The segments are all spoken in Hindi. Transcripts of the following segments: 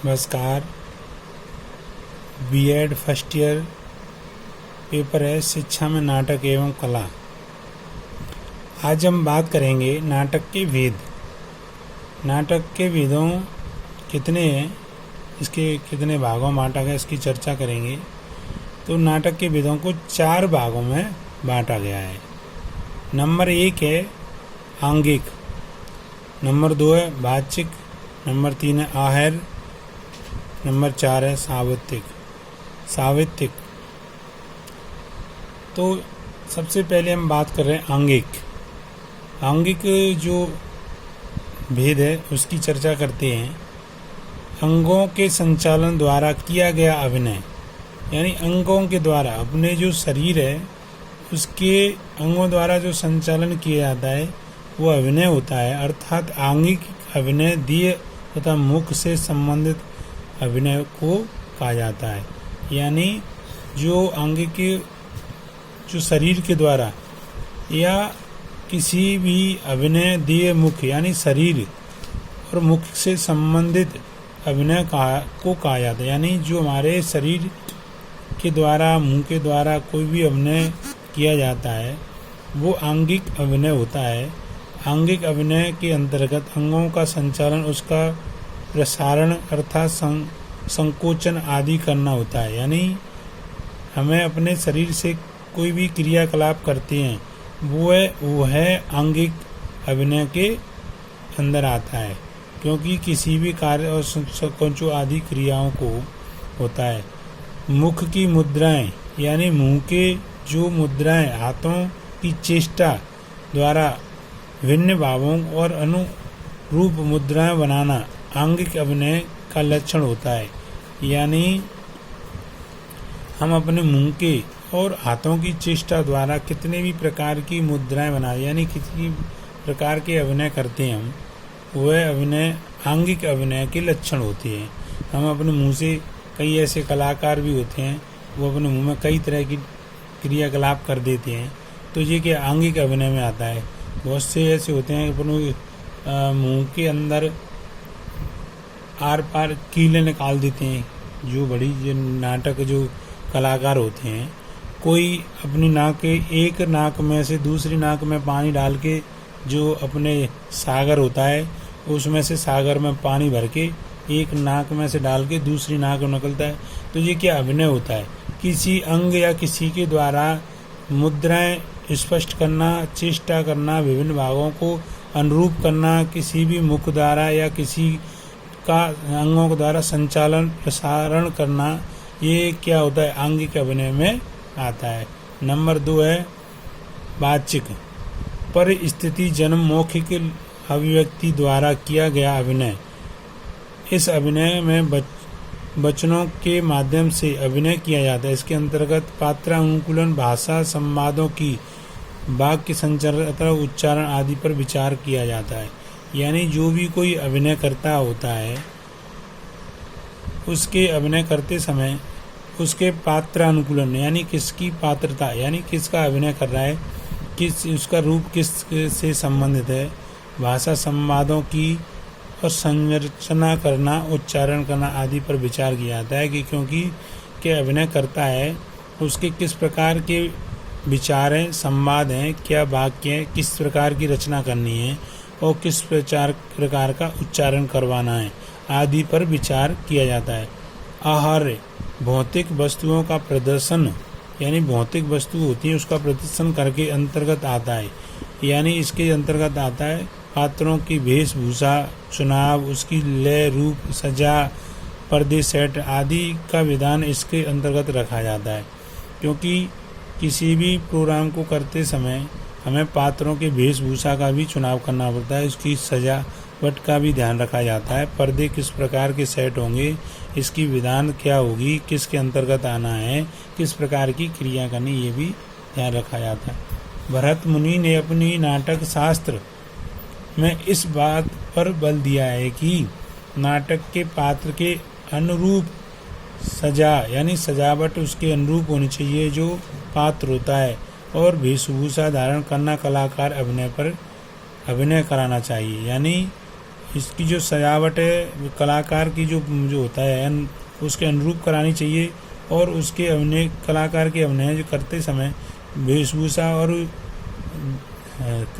नमस्कार। बीएड फर्स्ट ईयर पेपर है शिक्षा में नाटक एवं कला। आज हम बात करेंगे नाटक के भेद। नाटक के भेदों कितने हैं, इसके कितने भागों में बांटा गया, इसकी चर्चा करेंगे। तो नाटक के भेदों को 4 भागों में बांटा गया है। नंबर 1 है आंगिक, नंबर 2 है वाचिक, नंबर 3 है आहर, नंबर 4 है सावित्तिक। तो सबसे पहले हम बात कर रहे हैं आंगिक। आंगिक जो भेद है उसकी चर्चा करते हैं। अंगों के संचालन द्वारा किया गया अभिनय, यानी अंगों के द्वारा, अपने जो शरीर है उसके अंगों द्वारा जो संचालन किया जाता है वो अभिनय होता है। अर्थात आंगिक अभिनय देह तथा मुख से संबंधित अभिनय को कहा जाता है। यानी जो आंगिक जो शरीर के द्वारा या किसी भी अभिनय देह मुख यानी शरीर और मुख से संबंधित अभिनय को कहा जाता है। यानी जो हमारे शरीर के द्वारा, मुंह के द्वारा कोई भी अभिनय किया जाता है वो आंगिक अभिनय होता है। आंगिक अभिनय के अंतर्गत अंगों का संचालन, उसका प्रसारण अर्थात संकोचन आदि करना होता है। यानी हमें अपने शरीर से कोई भी क्रियाकलाप करते हैं वो है आंगिक अभिनय के अंदर आता है, क्योंकि किसी भी कार्य और संकोचों आदि क्रियाओं को होता है। मुख की मुद्राएं, यानी मुंह के जो मुद्राएं, हाथों की चेष्टा द्वारा भिन्न भावों और अनुरूप मुद्राएं बनाना आंगिक अभिनय का लक्षण होता है। यानी हम अपने मुंह के और हाथों की चेष्टा द्वारा कितने भी प्रकार की मुद्राएं बनाए, यानी किसी प्रकार के अभिनय करते हैं हम, वह अभिनय आंगिक अभिनय के लक्षण होते हैं। हम अपने मुंह से, कई ऐसे कलाकार भी होते हैं वो अपने मुंह में कई तरह की क्रियाकलाप कर देते हैं, तो ये क्या आंगिक अभिनय में आता है। बहुत से ऐसे होते हैं अपने मुंह के अंदर आर पार कीलें निकाल देते हैं। जो बड़ी जो नाटक जो कलाकार होते हैं, कोई अपनी नाक के एक नाक में से दूसरी नाक में पानी डाल के, जो अपने सागर होता है उसमें से सागर में पानी भर के एक नाक में से डाल के दूसरी नाक में निकलता है, तो ये क्या अभिनय होता है। किसी अंग या किसी के द्वारा मुद्राएं स्पष्ट करना, चेष्टा करना, विभिन्न भागों को अनुरूप करना, किसी भी मुख द्वारा या किसी का अंगों के द्वारा संचालन प्रसारण करना, ये क्या होता है आंगिक अभिनय में आता है। नंबर 2 है वाचिक, परिस्थिति जन्म मौखिक अभिव्यक्ति द्वारा किया गया अभिनय। इस अभिनय में वचनों के माध्यम से अभिनय किया जाता है। इसके अंतर्गत पात्रानुकूलन, भाषा, संवादों की वाक्य संचरण तथा उच्चारण आदि पर विचार किया जाता है। यानी जो भी कोई अभिनय करता होता है उसके अभिनय करते समय उसके पात्रानुकूलन, यानी किसकी पात्रता, यानी किसका अभिनय कर रहा है, किस उसका रूप किस से संबंधित है, भाषा, संवादों की और संरचना करना, उच्चारण करना आदि पर विचार किया जाता है कि क्योंकि के अभिनय करता है उसके किस प्रकार के विचार हैं, संवाद हैं, क्या वाक्य हैं, किस प्रकार की रचना करनी है और किस प्रकार का उच्चारण करवाना है आदि पर विचार किया जाता है। आहार्य, भौतिक वस्तुओं का प्रदर्शन, यानी भौतिक वस्तु होती है उसका प्रदर्शन करके अंतर्गत आता है। यानी इसके अंतर्गत आता है पात्रों की वेशभूषा, चुनाव, उसकी लय, रूप, सजा, पर्दे, सेट आदि का विधान इसके अंतर्गत रखा जाता है। क्योंकि किसी भी प्रोग्राम को करते समय हमें पात्रों के वेशभूषा का भी चुनाव करना पड़ता है, उसकी सजावट का भी ध्यान रखा जाता है, पर्दे किस प्रकार के सेट होंगे, इसकी विधान क्या होगी, किसके अंतर्गत आना है, किस प्रकार की क्रिया करनी, ये भी ध्यान रखा जाता है। भरत मुनि ने अपनी नाटक शास्त्र में इस बात पर बल दिया है कि नाटक के पात्र के अनुरूप सजा, यानी सजावट उसके अनुरूप होनी चाहिए जो पात्र होता है, और वेशभूषा धारण करना कलाकार अभिनय कराना चाहिए। यानी इसकी जो सजावट है कलाकार की जो होता है उसके अनुरूप करानी चाहिए, और उसके अभिनय कलाकार के अभिनय जो करते समय वेशभूषा और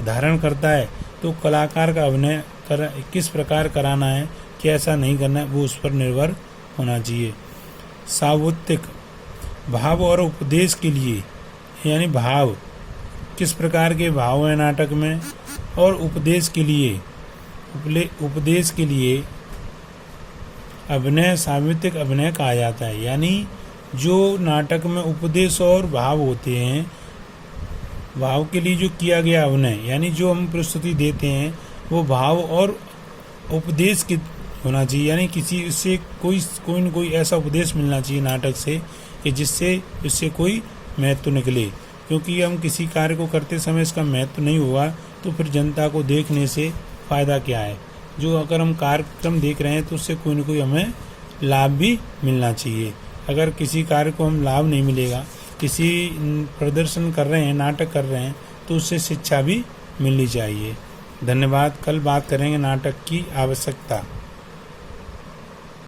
धारण करता है तो कलाकार का अभिनय किस प्रकार कराना है, कैसा नहीं करना है, वो उस पर निर्भर होना चाहिए। सावुत्तिक भाव और उपदेश के लिए, यानी भाव किस प्रकार के भाव हैं नाटक में, और उपदेश के लिए अभिनय सावित्रिक अभिनय कहा जाता है। यानी जो नाटक में उपदेश और भाव होते हैं, भाव के लिए जो किया गया अभिनय, यानी जो हम प्रस्तुति देते हैं वो भाव और उपदेश की होना चाहिए। यानी किसी से कोई न कोई ऐसा उपदेश मिलना चाहिए नाटक से कि जिससे इससे कोई महत्व निकले, क्योंकि हम किसी कार्य को करते समय इसका महत्व नहीं होगा तो फिर जनता को देखने से फ़ायदा क्या है। जो अगर हम कार्यक्रम देख रहे हैं तो उससे कोई न कोई हमें लाभ भी मिलना चाहिए। अगर किसी कार्य को हम लाभ नहीं मिलेगा, किसी प्रदर्शन कर रहे हैं, नाटक कर रहे हैं, तो उससे शिक्षा भी मिलनी चाहिए। धन्यवाद। कल बात करेंगे नाटक की आवश्यकता।